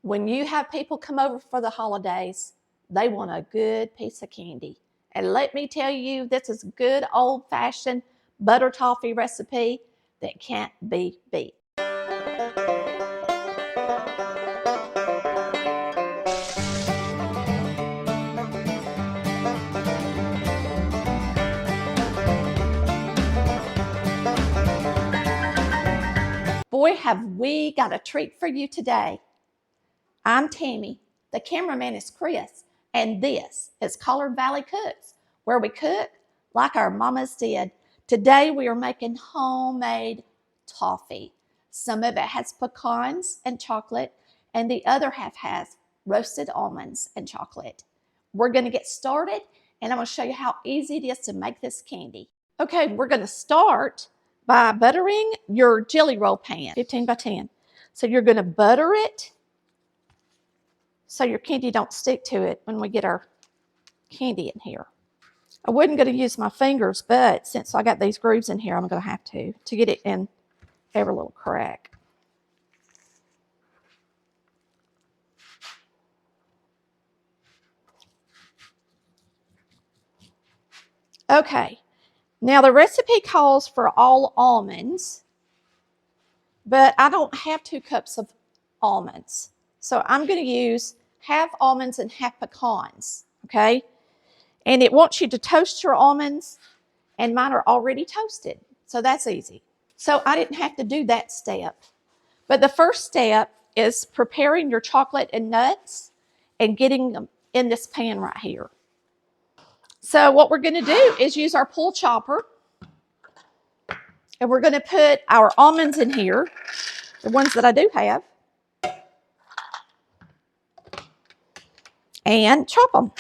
When you have people come over for the holidays, they want a good piece of candy. And let me tell you, this is good old-fashioned butter toffee recipe that can't be beat. Boy, have we got a treat for you today. I'm Tammy, the cameraman is Chris, and this is Collard Valley Cooks, where we cook like our mamas did. Today we are making homemade toffee. Some of it has pecans and chocolate, and the other half has roasted almonds and chocolate. We're going to get started, and I'm going to show you how easy it is to make this candy. Okay, we're going to start by buttering your jelly roll pan, 15 by 10. So you're going to butter it so your candy don't stick to it when we get our candy in here. I wasn't going to use my fingers, but since I got these grooves in here, I'm going to have to get it in every little crack. Okay, now the recipe calls for all almonds, but I don't have 2 cups of almonds. So I'm going to use half almonds and half pecans, okay? And it wants you to toast your almonds, and mine are already toasted, so that's easy. So I didn't have to do that step. But the first step is preparing your chocolate and nuts and getting them in this pan right here. So what we're going to do is use our pull chopper, and we're going to put our almonds in here, the ones that I do have, and chop them.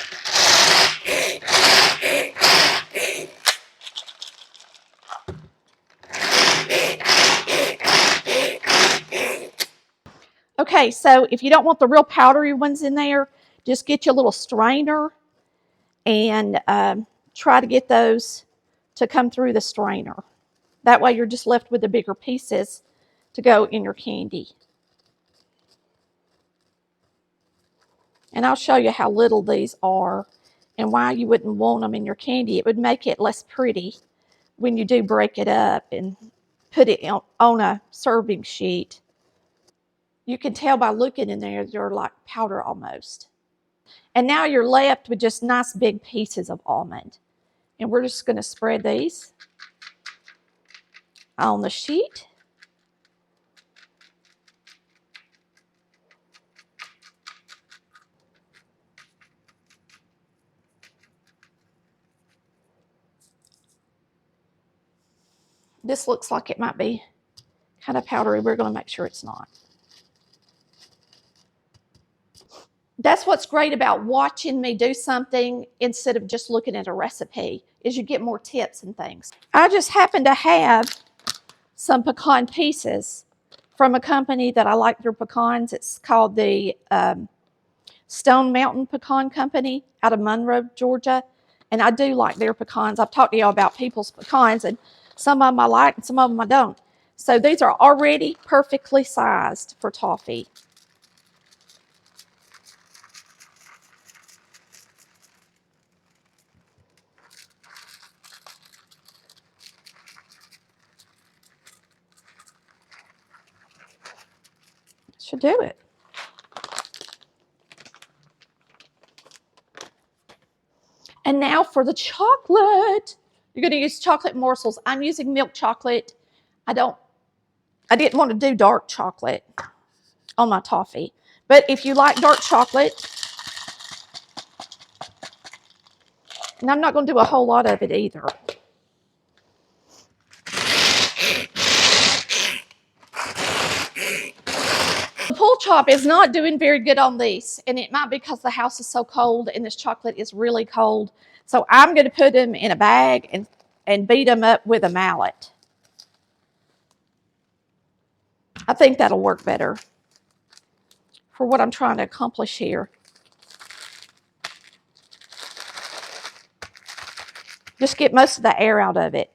Okay, so if you don't want the real powdery ones in there, just get you a little strainer and try to get those to come through the strainer. That way you're just left with the bigger pieces to go in your candy. And I'll show you how little these are and why you wouldn't want them in your candy. It would make it less pretty when you do break it up and put it on a serving sheet. You can tell by looking in there, they're like powder almost. And now you're left with just nice big pieces of almond. And we're just going to spread these on the sheet. This looks like it might be kind of powdery. We're going to make sure it's not. That's what's great about watching me do something instead of just looking at a recipe, is you get more tips and things. I just happen to have some pecan pieces from a company that I like their pecans. It's called the Stone Mountain Pecan Company out of Monroe, Georgia. And I do like their pecans. I've talked to y'all about people's pecans, and some of them I like and some of them I don't. So these are already perfectly sized for toffee. Should do it. And now for the chocolate. You're going to use chocolate morsels. I'm using milk chocolate. I didn't want to do dark chocolate on my toffee. But if you like dark chocolate, and I'm not going to do a whole lot of it either. The pull chop is not doing very good on these, and it might be because the house is so cold and this chocolate is really cold. So I'm going to put them in a bag and beat them up with a mallet. I think that'll work better for what I'm trying to accomplish here. Just get most of the air out of it.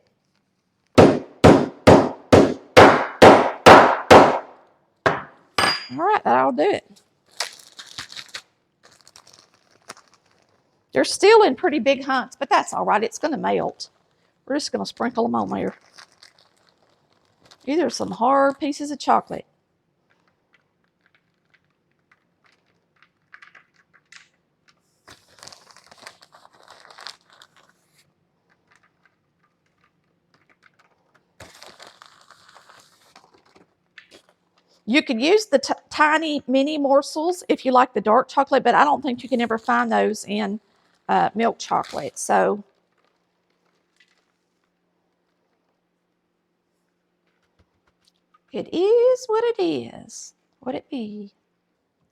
All right, that'll do it. They're still in pretty big hunks, but that's all right. It's going to melt. We're just going to sprinkle them on there. These are some hard pieces of chocolate. You could use the tiny mini morsels if you like the dark chocolate, but I don't think you can ever find those in milk chocolate. So it is what it is. What it be.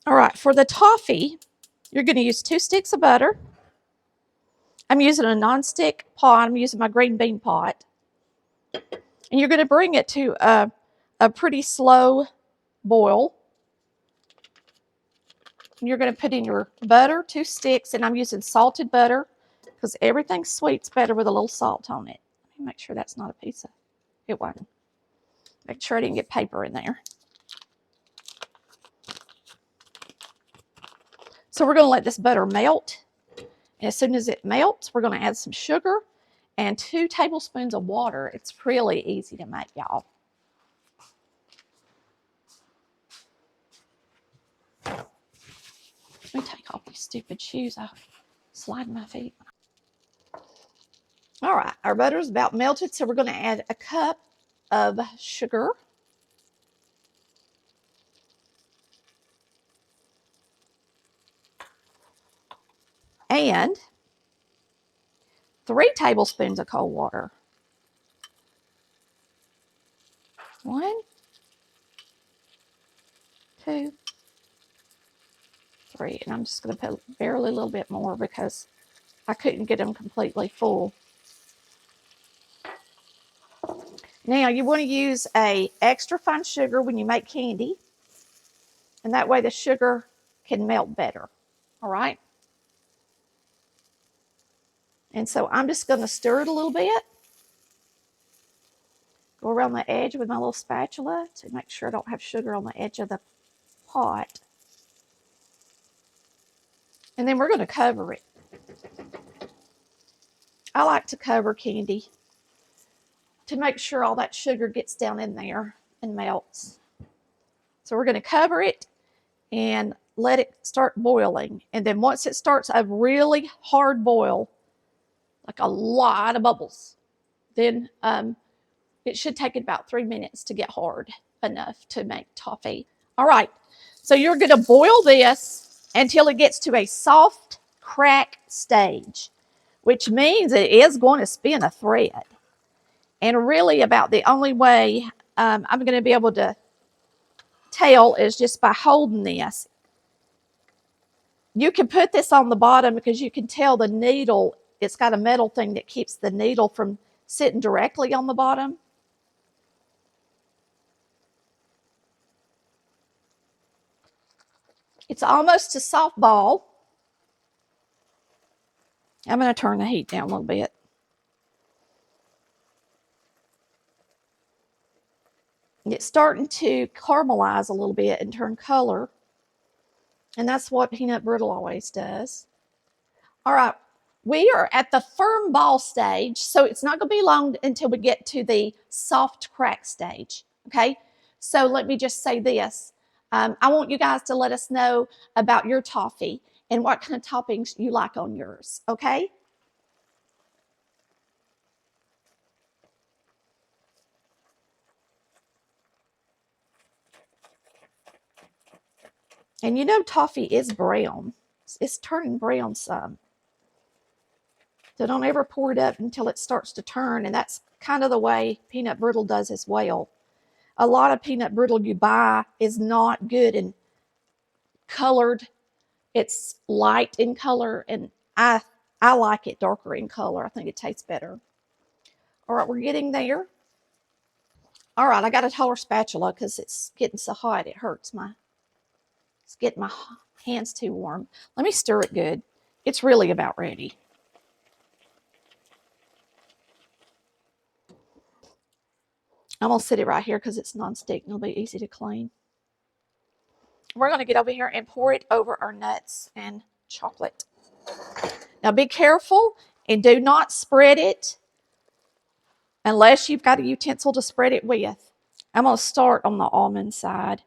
All right, for the toffee, you're going to use 2 sticks of butter. I'm using a non-stick pot. I'm using my green bean pot. And you're going to bring it to a pretty slow boil. And you're going to put in your butter, 2 sticks, and I'm using salted butter because everything sweet's better with a little salt on it. Let me make sure that's not a piece of, it wasn't. Make sure I didn't get paper in there. So we're going to let this butter melt. And as soon as it melts, we're going to add some sugar and 2 tablespoons of water. It's really easy to make, y'all. Let me take off these stupid shoes. I slide my feet. All right, our butter is about melted, so we're going to add a cup of sugar. And 3 tablespoons of cold water. 1, 2, 3. And I'm just going to put barely a little bit more because I couldn't get them completely full. Now you want to use a extra fine sugar when you make candy. And that way the sugar can melt better. All right. And so I'm just going to stir it a little bit. Go around the edge with my little spatula to make sure I don't have sugar on the edge of the pot. And then we're going to cover it. I like to cover candy to make sure all that sugar gets down in there and melts. So we're going to cover it and let it start boiling. And then once it starts a really hard boil, like a lot of bubbles, then it should take about 3 minutes to get hard enough to make toffee. All right, so you're going to boil this until it gets to a soft crack stage, which means it is going to spin a thread. And really about the only way I'm going to be able to tell is just by holding this. You can put this on the bottom because you can tell the needle, it's got a metal thing that keeps the needle from sitting directly on the bottom. It's almost a soft ball. I'm going to turn the heat down a little bit. It's starting to caramelize a little bit and turn color. And that's what peanut brittle always does. All right, we are at the firm ball stage, so it's not going to be long until we get to the soft crack stage, okay? So let me just say this. I want you guys to let us know about your toffee and what kind of toppings you like on yours, okay? And you know toffee is brown. It's turning brown some. So don't ever pour it up until it starts to turn, and that's kind of the way peanut brittle does as well. A lot of peanut brittle you buy is not good and colored. It's light in color, and I like it darker in color. I think it tastes better. All right, we're getting there. All right, I got a taller spatula because it's getting so hot it hurts it's getting my hands too warm. Let me stir it good. It's really about ready. I'm going to sit it right here because it's nonstick and it'll be easy to clean. We're going to get over here and pour it over our nuts and chocolate. Now be careful and do not spread it unless you've got a utensil to spread it with. I'm going to start on the almond side.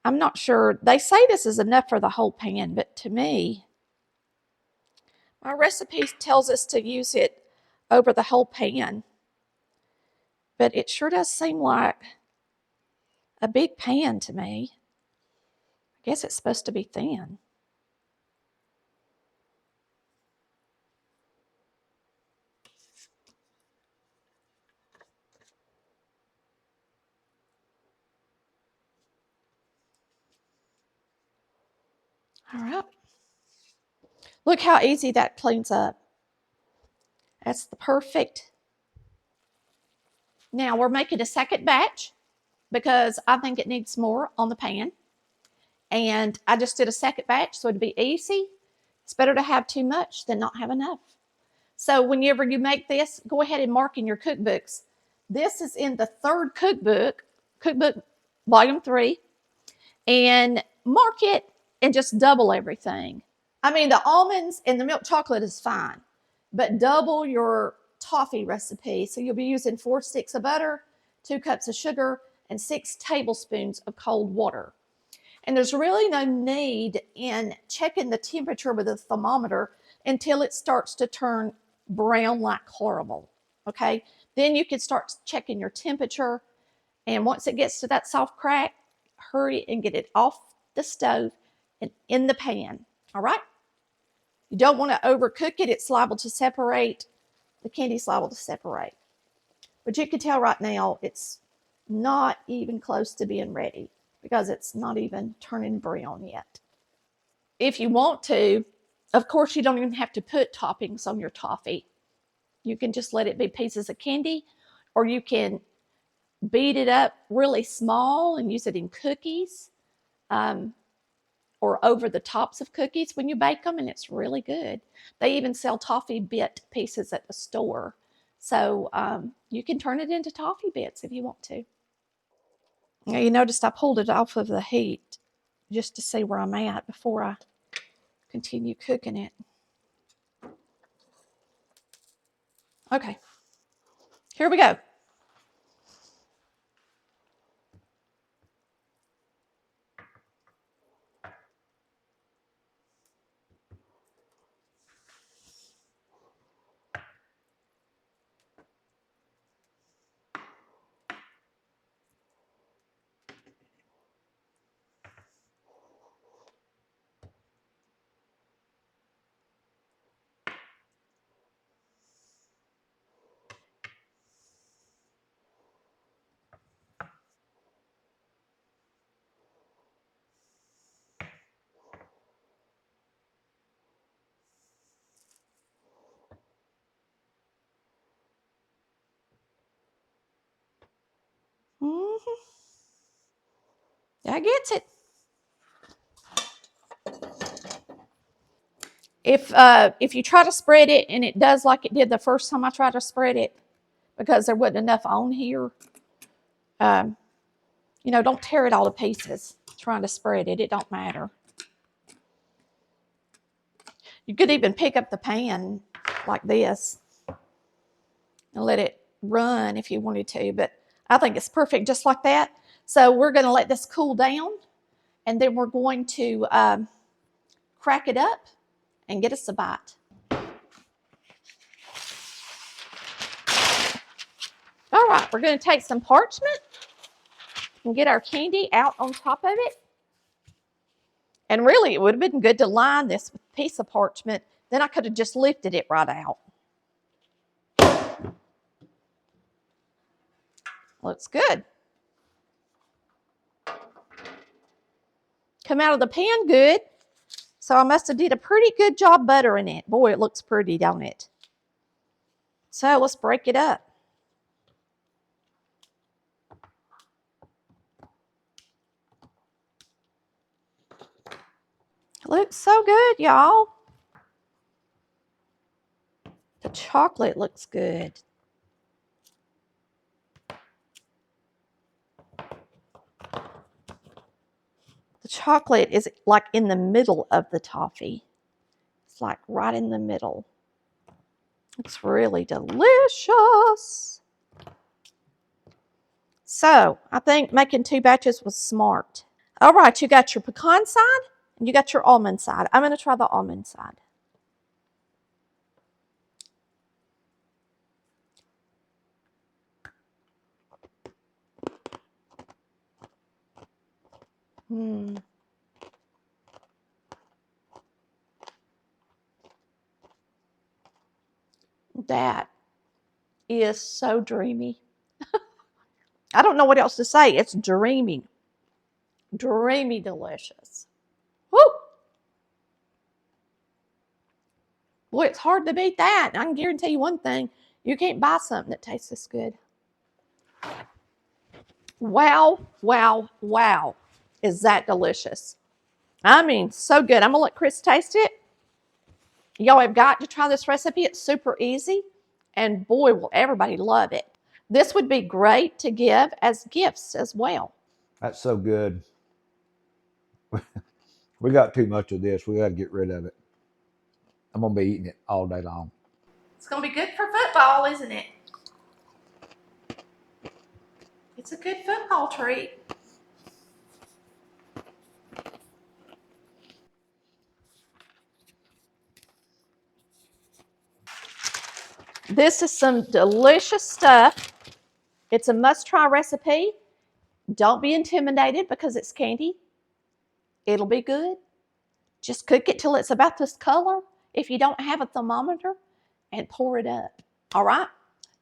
I'm not sure. They say this is enough for the whole pan, but to me, my recipe tells us to use it over the whole pan. But it sure does seem like a big pan to me. I guess it's supposed to be thin. All right. Look how easy that cleans up. That's the perfect. Now we're making a second batch because I think it needs more on the pan. And I just did a second batch, so it'd be easy. It's better to have too much than not have enough. So whenever you make this, go ahead and mark in your cookbooks. This is in the third cookbook volume 3, and mark it and just double everything. I mean, the almonds and the milk chocolate is fine, but double your toffee recipe. So you'll be using 4 sticks of butter, 2 cups of sugar, and 6 tablespoons of cold water. And there's really no need in checking the temperature with a thermometer until it starts to turn brown like caramel, okay? Then you can start checking your temperature, and once it gets to that soft crack, hurry and get it off the stove and in the pan, all right? You don't want to overcook it. It's liable to separate. The candy's liable to separate. But you can tell right now it's not even close to being ready because it's not even turning brown yet. If you want to, of course, you don't even have to put toppings on your toffee. You can just let it be pieces of candy, or you can beat it up really small and use it in cookies, or over the tops of cookies when you bake them, and it's really good. They even sell toffee bit pieces at the store. So you can turn it into toffee bits if you want to. Now, you noticed I pulled it off of the heat just to see where I'm at before I continue cooking it. Okay, here we go. Mm-hmm. That gets it. If you try to spread it and it does like it did the first time I tried to spread it because there wasn't enough on here, don't tear it all to pieces trying to spread it. It don't matter. You could even pick up the pan like this and let it run if you wanted to, but I think it's perfect just like that. So we're going to let this cool down, and then we're going to crack it up and get us a bite. All right, we're going to take some parchment and get our candy out on top of it. And really, it would have been good to line this with a piece of parchment. Then I could have just lifted it right out. Looks good. Come out of the pan good. So I must have did a pretty good job buttering it. Boy, it looks pretty, don't it? So let's break it up. It looks so good, y'all. The chocolate looks good. The chocolate is like in the middle of the toffee. It's like right in the middle. It's really delicious. So I think making 2 batches was smart. All right, you got your pecan side and you got your almond side. I'm going to try the almond side. That is so dreamy. I don't know what else to say. It's dreamy. Dreamy delicious. Woo! Boy, it's hard to beat that. I can guarantee you one thing. You can't buy something that tastes this good. Wow, wow, wow. Is that delicious? I mean, so good. I'm going to let Chris taste it. Y'all have got to try this recipe. It's super easy. And boy, will everybody love it. This would be great to give as gifts as well. That's so good. We got too much of this. We got to get rid of it. I'm going to be eating it all day long. It's going to be good for football, isn't it? It's a good football treat. This is some delicious stuff. It's a must-try recipe. Don't be intimidated because it's candy. It'll be good. Just cook it till it's about this color if you don't have a thermometer and pour it up. All right?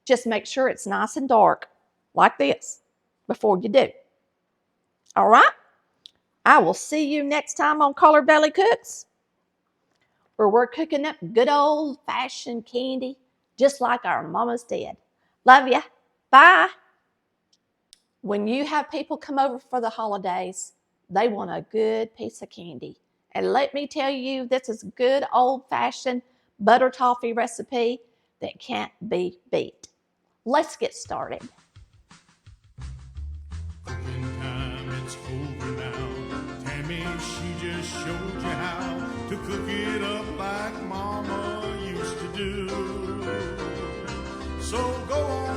Just make sure it's nice and dark like this before you do. All right? I will see you next time on Colored Valley Cooks, where we're cooking up good old-fashioned candy just like our mamas did. Love ya. Bye. When you have people come over for the holidays, they want a good piece of candy. And let me tell you, this is good old-fashioned butter toffee recipe that can't be beat. Let's get started. Cooking time, it's over now. Tammy, she just showed you how to cook it up like Mama used to do. So go on.